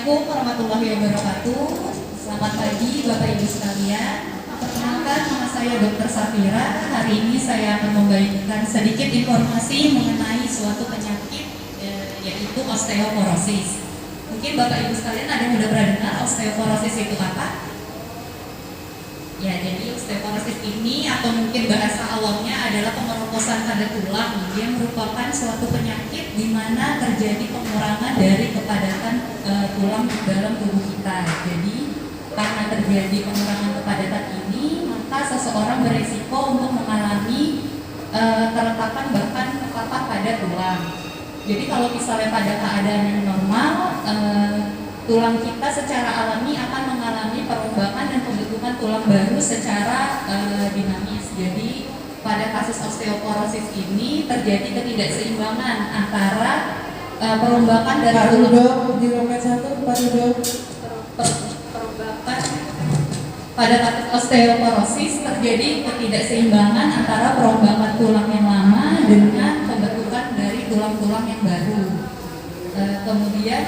Assalamualaikum warahmatullahi wabarakatuh. Selamat pagi Bapak Ibu sekalian. Perkenalkan, nama saya Dr. Safira. Hari ini saya akan membagikan sedikit informasi mengenai suatu penyakit yaitu osteoporosis. Mungkin Bapak Ibu sekalian ada yang sudah pernah dengar osteoporosis itu apa? Ya, jadi osteoporosis ini atau mungkin bahasa awamnya adalah pengeroposan pada tulang yang merupakan suatu penyakit di mana terjadi pengurangan dari kepadatan tulang dalam tubuh kita. Jadi karena terjadi pengurangan kepadatan ini, maka seseorang beresiko untuk mengalami keretakan bahkan patah pada tulang. Jadi kalau misalnya pada keadaan yang normal, tulang kita secara alami akan mengalami perombakan dan pembentukan tulang baru secara dinamis. Jadi pada kasus osteoporosis ini terjadi ketidakseimbangan antara perombakan dari perombakan pada kasus osteoporosis terjadi ketidakseimbangan antara perombakan tulang yang lama dengan pembentukan dari tulang-tulang yang baru. Kemudian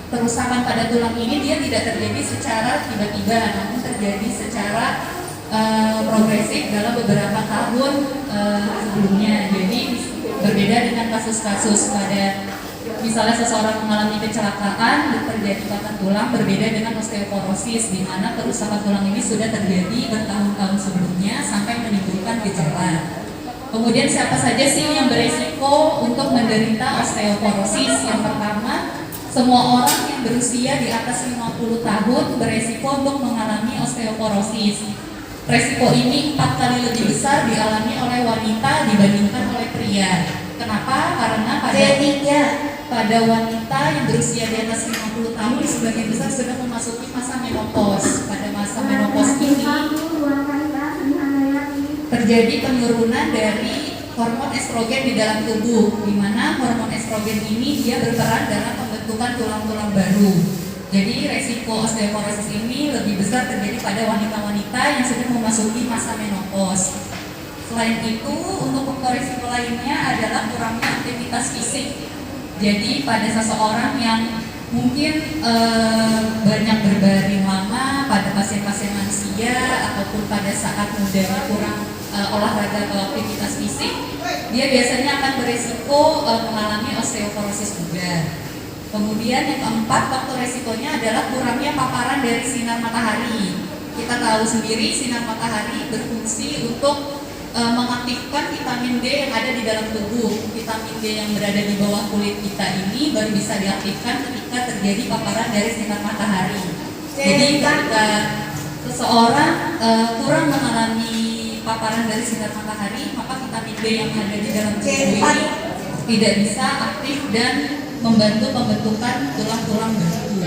kerusakan pada tulang ini dia tidak terjadi secara tiba-tiba, namun terjadi secara progresif dalam beberapa tahun sebelumnya. Jadi berbeda dengan kasus-kasus pada misalnya seseorang mengalami kecelakaan dan terjadi patah tulang, berbeda dengan osteoporosis di mana kerusakan tulang ini sudah terjadi bertahun-tahun sebelumnya sampai menimbulkan gejala. Kemudian siapa saja sih yang beresiko untuk menderita osteoporosis? Yang pertama, semua orang yang berusia di atas 50 tahun beresiko untuk mengalami osteoporosis. Resiko ini 4 kali lebih besar dialami oleh wanita dibandingkan oleh pria. Kenapa? Karena pada wanita yang berusia di atas 50 tahun sebagian besar sudah memasuki masa menopause. Pada masa menopause ini terjadi penurunan dari hormon estrogen di dalam tubuh, di mana hormon estrogen ini dia berperan dalam pembentukan tulang-tulang baru. Jadi resiko osteoporosis ini lebih besar terjadi pada wanita-wanita yang sudah memasuki masa menopause. Selain itu, untuk faktor risiko lainnya adalah kurangnya aktivitas fisik. Jadi pada seseorang yang mungkin banyak berbaring lama, pada pasien-pasien lansia ataupun pada saat mudanya kurang olahraga atau aktivitas fisik, dia biasanya akan beresiko mengalami osteoporosis juga. Kemudian yang keempat, faktor resikonya adalah kurangnya paparan dari sinar matahari. Kita tahu sendiri sinar matahari berfungsi untuk mengaktifkan vitamin D yang ada di dalam tubuh. Vitamin D yang berada di bawah kulit kita ini baru bisa diaktifkan ketika terjadi paparan dari sinar matahari. Jadi ketika seseorang kurang mengalami paparan dari sinar matahari, maka vitamin D yang ada di dalam tubuh ini tidak bisa aktif dan membantu pembentukan tulang-tulang baru.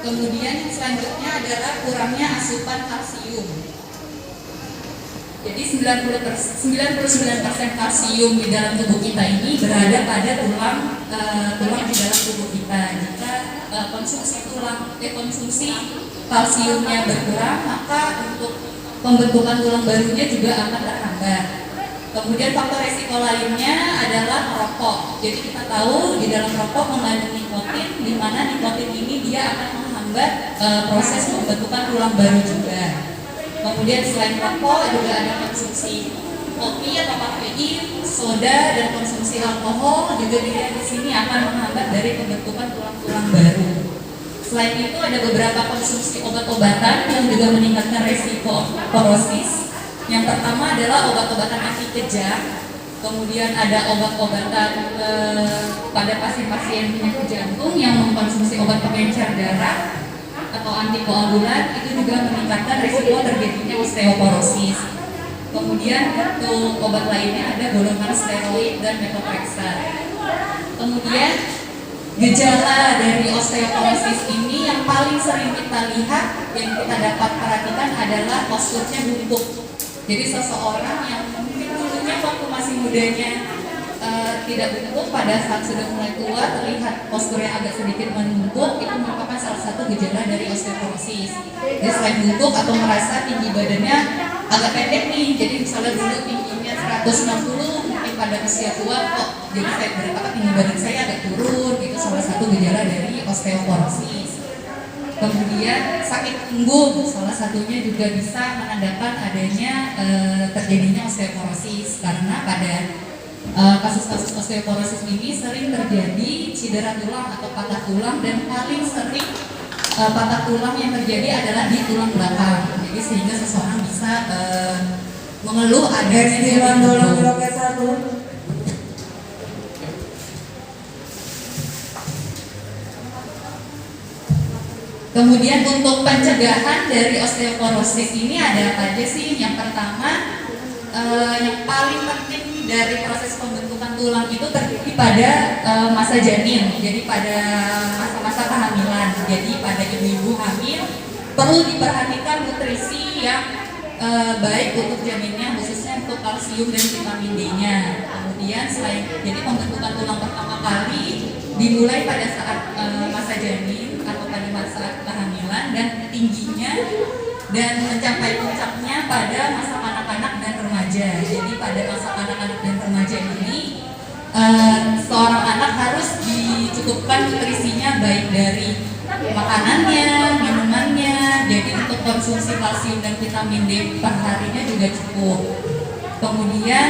Kemudian yang selanjutnya adalah kurangnya asupan kalsium. Jadi 99% kalsium di dalam tubuh kita ini berada pada tulang di dalam tubuh kita. Jika konsumsi kalsiumnya berkurang, maka untuk pembentukan tulang barunya juga akan terhambat. Kemudian faktor resiko lainnya adalah merokok. Jadi kita tahu di dalam rokok mengandung nikotin, di mana nikotin ini dia akan menghambat proses pembentukan tulang baru juga. Kemudian selain rokok juga ada konsumsi kopi atau kafein, soda dan konsumsi alkohol juga di sini akan menghambat dari pembentukan tulang-tulang baru. Selain itu ada beberapa konsumsi obat-obatan yang juga meningkatkan resiko osteoporosis. Yang pertama adalah obat-obatan anti kejang, kemudian ada obat-obatan pada pasien-pasien penyakit jantung yang mengkonsumsi obat pengencer darah atau antikoagulan, itu juga meningkatkan risiko terjadinya osteoporosis. Kemudian untuk obat lainnya ada golongan steroid dan metotrexat. Kemudian gejala dari osteoporosis ini yang paling sering kita lihat, yang kita dapat perhatikan adalah posturnya bungkuk. Jadi seseorang yang mungkin dulunya waktu masih mudanya tidak bungkuk, pada saat sudah mulai tua terlihat posturnya agak sedikit menunduk, itu merupakan salah satu gejala dari osteoporosis. Jadi selain bungkuk atau merasa tinggi badannya agak pendek nih, jadi misalnya dulu tingginya 160, mungkin pada usia tua kok jadi saya berapa tinggi badan saya agak turun, itu salah satu satu gejala dari osteoporosis. Kemudian sakit punggung salah satunya juga bisa menandakan adanya terjadinya osteoporosis, karena pada kasus-kasus osteoporosis ini sering terjadi cedera tulang atau patah tulang, dan paling sering patah tulang yang terjadi adalah di tulang belakang. Jadi sehingga seseorang bisa mengeluh adanya tulang. Kemudian untuk pencegahan dari osteoporosis ini ada apa aja sih? Yang pertama, yang paling penting dari proses pembentukan tulang itu terjadi pada masa janin, jadi pada masa-masa kehamilan. Jadi pada ibu-ibu hamil perlu diperhatikan nutrisi yang baik untuk janinnya, khususnya untuk kalsium dan vitamin D-nya. Kemudian jadi pembentukan tulang pertama kali dimulai pada saat masa janin atau pada saat kehamilan, dan tingginya dan mencapai puncaknya pada masa kanak-kanak dan remaja. Jadi pada masa kanak-kanak dan remaja ini seorang anak harus dicukupkan nutrisinya, baik dari makanannya, minumannya. Jadi untuk konsumsi kalsium dan vitamin D per harinya juga cukup. Kemudian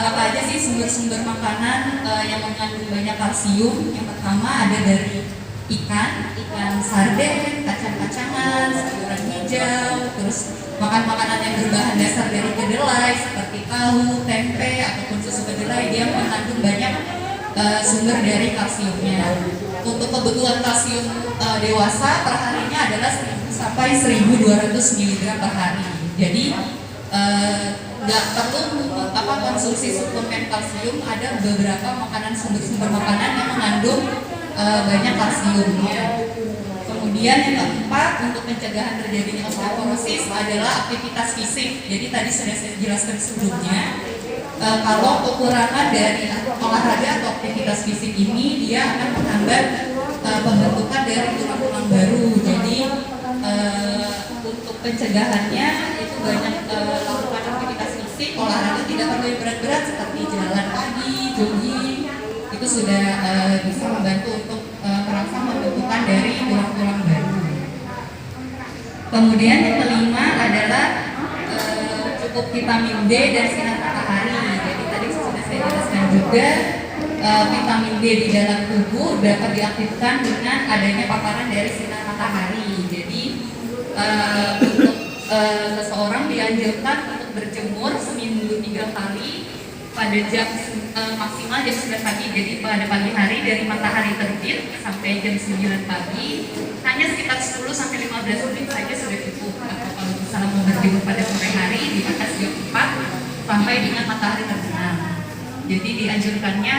apa aja sih sumber-sumber makanan yang mengandung banyak kalsium? Yang pertama ada dari ikan sarden, kacang-kacangan, sayuran hijau, terus makan makanan yang berbahan dasar dari kedelai seperti tahu, tempe, ataupun susu kedelai. Dia mengandung banyak sumber dari kalsiumnya. Untuk kebutuhan kalsium dewasa perharinya adalah 1000 sampai 1200 mg per hari. Jadi nggak perlu konsumsi suplemen kalsium. Ada beberapa sumber-sumber makanan yang mengandung banyak kalsiumnya. Kemudian yang keempat, untuk pencegahan terjadinya osteoporosis adalah aktivitas fisik. Jadi tadi sudah saya jelaskan sebelumnya, kalau kekurangan dari olahraga atau aktivitas fisik ini, dia akan menghambat pembentukan dari tulang-tulang baru. Jadi untuk pencegahannya itu banyak lakukan aktivitas fisik, olahraga tidak perlu yang berat-berat seperti jalan pagi, jogging. Itu sudah bisa membantu untuk merangsang pembentukan dari tulang-tulang baru. Kemudian yang kelima adalah cukup vitamin D dan sinar matahari. Jadi tadi sudah saya jelaskan juga, vitamin D di dalam tubuh dapat diaktifkan dengan adanya paparan dari sinar matahari. Jadi untuk seseorang dianjurkan untuk berjemur seminggu 3 kali pada jam maksimal jam 9 pagi. Jadi pada pagi hari dari matahari terbit sampai jam 9 pagi hanya sekitar 10 sampai 15 menit saja sudah cukup. Atau kalau misalnya mau berjemur pada sore hari di atas jam 4 sampai dengan matahari terbenam. Jadi dianjurkannya